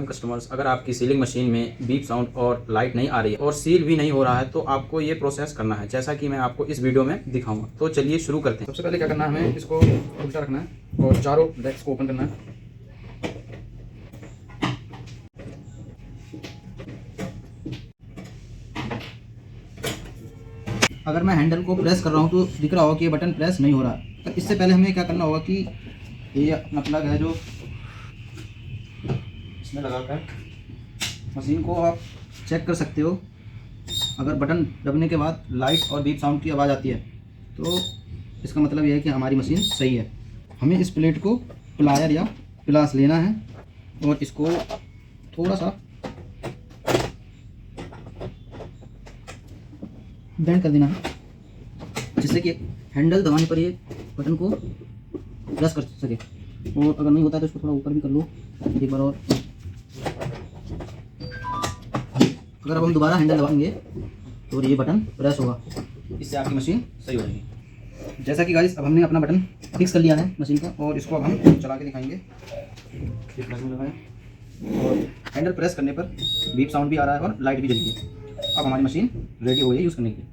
Welcome customers. अगर आपकी sealing machine में बीप साउंड और लाइट नहीं आ रही है और सील भी नहीं हो रहा है तो आपको ये प्रोसेस करना है, जैसा कि मैं आपको इस वीडियो में दिखाऊंगा। तो चलिए शुरू करते हैं। सबसे पहले क्या करना है, हमें इसको उल्टा रखना है और चारों डेस्क को ओपन करना है। अगर मैं हैंडल को प्रेस कर रहा हूँ तो दिख रहा होगा कि ये बटन प्रेस नहीं हो रहा है। तो इससे पहले हमें क्या करना होगा कि ये अपना प्लग है जो इसमें लगाकर मशीन को आप चेक कर सकते हो। अगर बटन दबने के बाद लाइट और बीप साउंड की आवाज़ आती है तो इसका मतलब यह है कि हमारी मशीन सही है। हमें इस प्लेट को प्लायर या प्लास लेना है और इसको थोड़ा सा बेंड कर देना है, जिससे कि हैंडल दबाने पर ये बटन को प्रेस कर सके। और अगर नहीं होता है तो इसको थोड़ा ऊपर भी कर लो एक बार और। अगर अब हम दोबारा हैंडल दबाएंगे तो ये बटन प्रेस होगा, इससे आपकी मशीन सही हो जाएगी। जैसा कि गाइस अब हमने अपना बटन फिक्स कर लिया है मशीन का, और इसको अब हम चला के दिखाएंगे। ये प्लग में लगाएं और हैंडल प्रेस करने पर बीप साउंड भी आ रहा है और लाइट भी जल रही है। अब हमारी मशीन रेडी हो गई है यूज़ करने के लिए।